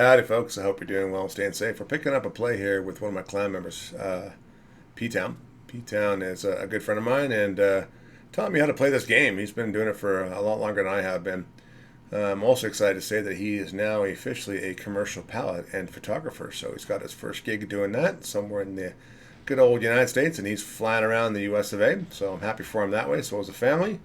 Howdy, folks. I hope you're doing well and staying safe. We're picking up a play here with one of my clan members, P-Town. P-Town is a good friend of mine and taught me how to play this game. He's been doing it for a lot longer than I have been. I'm also excited to say that he is now officially a commercial pilot and photographer. So he's got his first gig doing that somewhere in the good old United States, and he's flying around the US of A. So I'm happy for him that way. So as a family.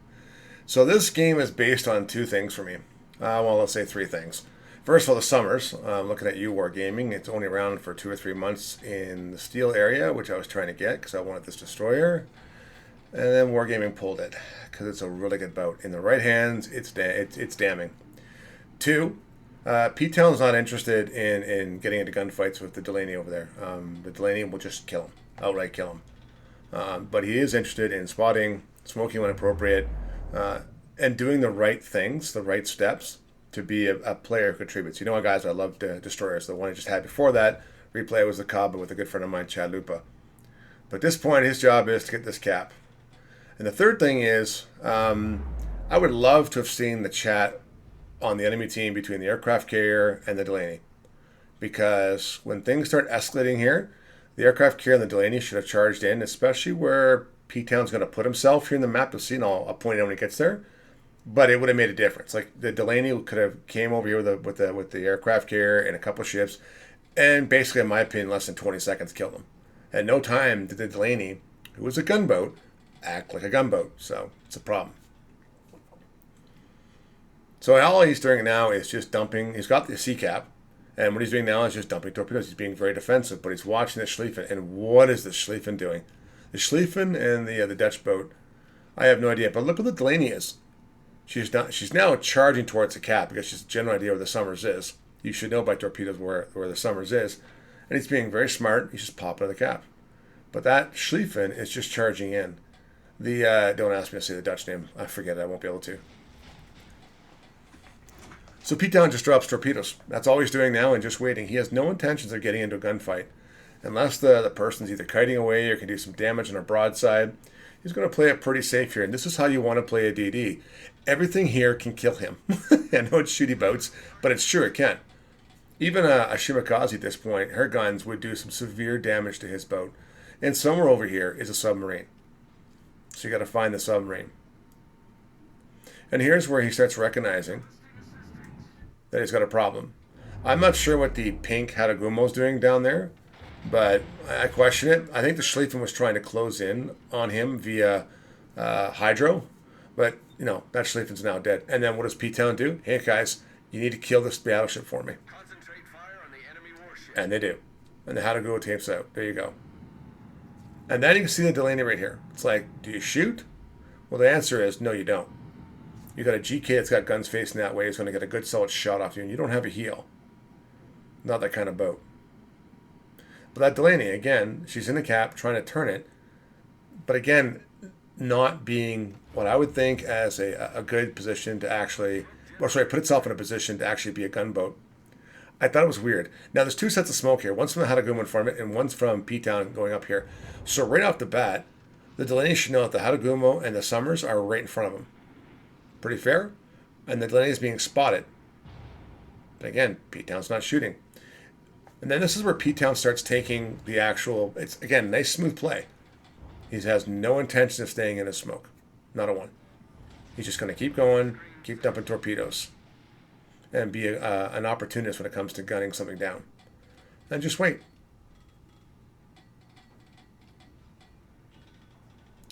So this game is based on two things for me. Well, let's say three things. First of all, the summers. Looking at you, Wargaming. It's only around for 2 or 3 months in the steel area, which I was trying to get because I wanted this destroyer. And then Wargaming pulled it because it's a really good boat. In the right hands, it's damning. Two, P-Town's not interested in getting into gunfights with the Delaney over there. The Delaney will just kill him, outright kill him. But he is interested in spotting, smoking when appropriate, and doing the right things, the right steps to be a player who contributes. You know what, guys? I loved destroyers. The one I just had before that replay was the Cabo with a good friend of mine, Chad Lupa. But at this point, his job is to get this cap. And the third thing is, I would love to have seen the chat on the enemy team between the aircraft carrier and the Delaney. Because when things start escalating here, the aircraft carrier and the Delaney should have charged in, especially where P-Town's going to put himself here in the map. You'll see, and I'll point out when he gets there. But it would have made a difference. Like the Delaney could have came over here with the aircraft carrier and a couple of ships, and basically, in my opinion, less than 20 seconds killed them. At no time did the Delaney, who was a gunboat, act like a gunboat. So it's a problem. So all he's doing now is just dumping. He's got the sea cap, and what he's doing now is just dumping torpedoes. He's being very defensive, but he's watching the Schlieffen. And what is the Schlieffen doing? The Schlieffen and the Dutch boat, I have no idea. But look what the Delaney is. She's now charging towards the cap because she's a general idea where the Summers is. You should know by torpedoes where the Summers is. And he's being very smart. He's just popping the cap. But that Schlieffen is just charging in. Don't ask me to say the Dutch name. I forget it. I won't be able to. So P-Town just drops torpedoes. That's all he's doing now and just waiting. He has no intentions of getting into a gunfight. Unless the person's either kiting away or can do some damage on a broadside. He's going to play it pretty safe here. And this is how you want to play a DD. Everything here can kill him. I know it's shooty boats, but it's true, it can. Even a Shimakaze at this point, her guns would do some severe damage to his boat. And somewhere over here is a submarine. So you got to find the submarine. And here's where he starts recognizing that he's got a problem. I'm not sure what the pink Haragumo's doing down there, but I question it. I think the Schlieffen was trying to close in on him via hydro, but you know that Schlieffen's now dead. And then what does P-Town do? Hey guys, you need to kill this battleship for me. Concentrate fire on the enemy warship. And they do. And the Haragumo tapes out. There you go. And then you can see the Delaney right here. It's like, do you shoot? Well, the answer is no, you don't. You got a GK that's got guns facing that way. It's going to get a good solid shot off you, and you don't have a heel. Not that kind of boat. But that Delaney, again, she's in the cap trying to turn it. But again, not being what I would think as a good position to actually, put itself in a position to actually be a gunboat. I thought it was weird. Now, there's two sets of smoke here. One's from the Haragumo in front of it, and one's from P-Town going up here. So right off the bat, the Delaney should know that the Haragumo and the Summers are right in front of them. Pretty fair. And the Delaney is being spotted. But again, P-Town's not shooting. And then this is where P-Town starts taking the actual, it's again, nice smooth play. He has no intention of staying in his smoke. Not a one. He's just going to keep going, keep dumping torpedoes, and be an opportunist when it comes to gunning something down. And just wait.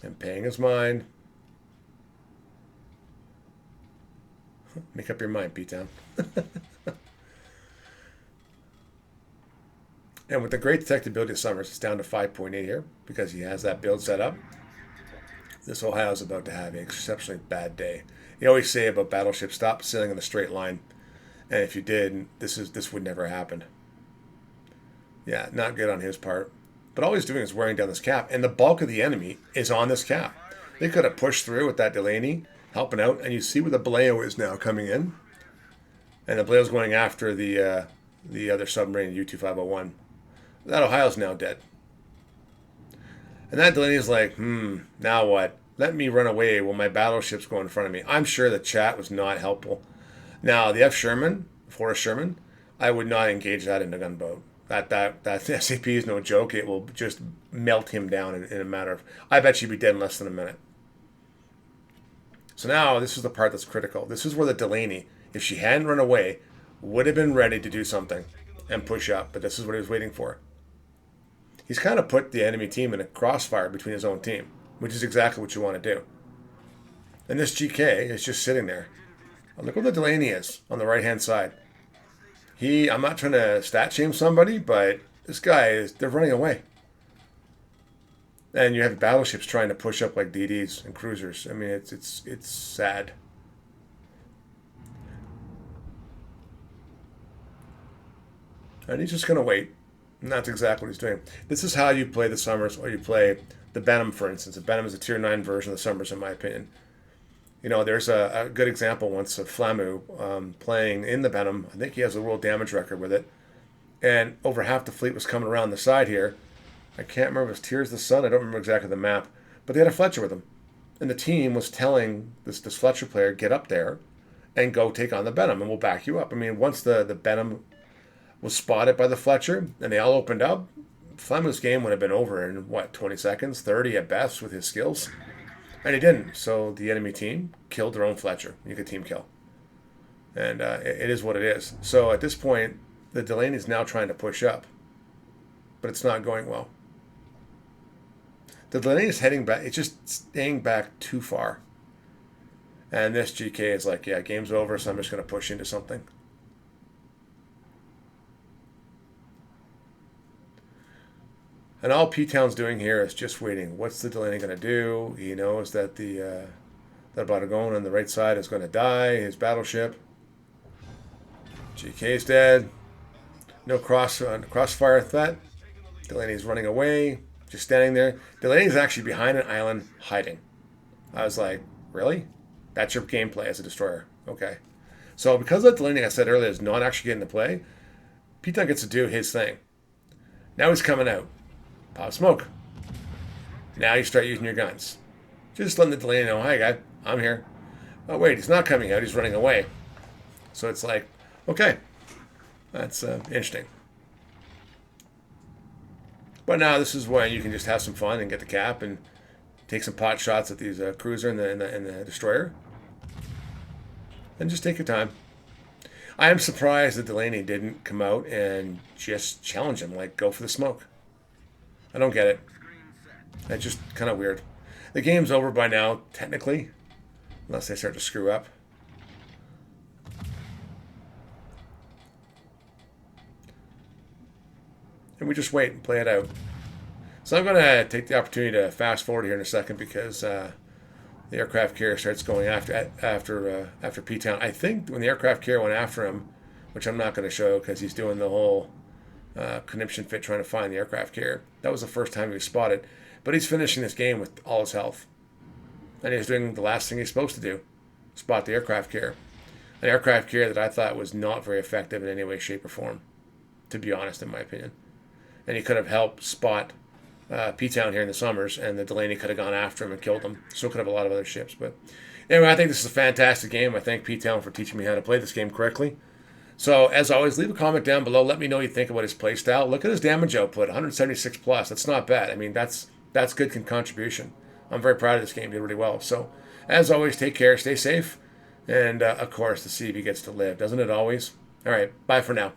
And paying his mind. Make up your mind, P-Town. And with the great detectability of Summers, it's down to 5.8 here because he has that build set up. This Ohio's about to have an exceptionally bad day. You always say about battleships, stop sailing in a straight line. And if you did, this would never happen. Yeah, not good on his part. But all he's doing is wearing down this cap, and the bulk of the enemy is on this cap. They could have pushed through with that Delaney, helping out, and you see where the Baleo is now coming in. And the Baleo's going after the other submarine, U-2501. That Ohio's now dead. And that Delaney's like, now what? Let me run away while my battleships go in front of me. I'm sure the chat was not helpful. Now, the Forrest Sherman, I would not engage that in a gunboat. That SCP is no joke. It will just melt him down in a matter of. I bet you'd be dead in less than a minute. So now this is the part that's critical. This is where the Delaney, if she hadn't run away, would have been ready to do something and push up. But this is what he was waiting for. He's kind of put the enemy team in a crossfire between his own team, which is exactly what you want to do. And this GK is just sitting there. Look where the Delaney is on the right-hand side. I'm not trying to stat shame somebody, but this guy they're running away. And you have battleships trying to push up like DDs and cruisers. I mean, it's sad. And he's just going to wait. And that's exactly what he's doing. This is how you play the Summers, or you play the Benham, for instance. The Benham is a Tier 9 version of the Summers, in my opinion. You know, there's a good example once of Flamu playing in the Benham. I think he has a world damage record with it. And over half the fleet was coming around the side here. I can't remember if it was Tears of the Sun. I don't remember exactly the map. But they had a Fletcher with them. And the team was telling this Fletcher player, get up there and go take on the Benham, and we'll back you up. I mean, once the Benham was spotted by the Fletcher and they all opened up, Flamu's game would have been over in, 20 seconds? 30 at best with his skills. And he didn't. So the enemy team killed their own Fletcher. You could team kill. And it is what it is. So at this point, the Delaney is now trying to push up. But it's not going well. The Delaney is heading back. It's just staying back too far. And this GK is like, yeah, game's over, so I'm just going to push into something. And all P-Town's doing here is just waiting. What's the Delaney going to do? He knows that that Batagon on the right side is going to die. His battleship. GK's dead. No crossfire threat. Delaney's running away. Just standing there. Delaney's actually behind an island hiding. I was like, really? That's your gameplay as a destroyer. Okay. So because that Delaney, I said earlier, is not actually getting to play, P-Town gets to do his thing. Now he's coming out. Pop smoke. Now you start using your guns. Just letting the Delaney know, hi guy, I'm here. Oh wait, he's not coming out, he's running away. So it's like, okay, that's interesting. But now this is when you can just have some fun and get the cap and take some pot shots at these cruiser and the destroyer. And just take your time. I am surprised that Delaney didn't come out and just challenge him, like go for the smoke. I don't get it. It's just kind of weird. The game's over by now, technically, unless they start to screw up. And we just wait and play it out. So I'm going to take the opportunity to fast forward here in a second because the aircraft carrier starts going after P-Town. I think when the aircraft carrier went after him, which I'm not going to show because he's doing the whole conniption fit trying to find the aircraft carrier. That was the first time he was spotted. But he's finishing this game with all his health. And he's doing the last thing he's supposed to do. Spot the aircraft carrier. An aircraft carrier that I thought was not very effective in any way, shape, or form. To be honest, in my opinion. And he could have helped spot P-Town here in the Summers, and the Delaney could have gone after him and killed him. So could have a lot of other ships. But anyway, I think this is a fantastic game. I thank P-Town for teaching me how to play this game correctly. So, as always, leave a comment down below. Let me know what you think about his playstyle. Look at his damage output, 176 plus. That's not bad. I mean, that's good contribution. I'm very proud of this game. Did really well. So, as always, take care, stay safe, and, of course, the CB gets to live. Doesn't it always? All right, bye for now.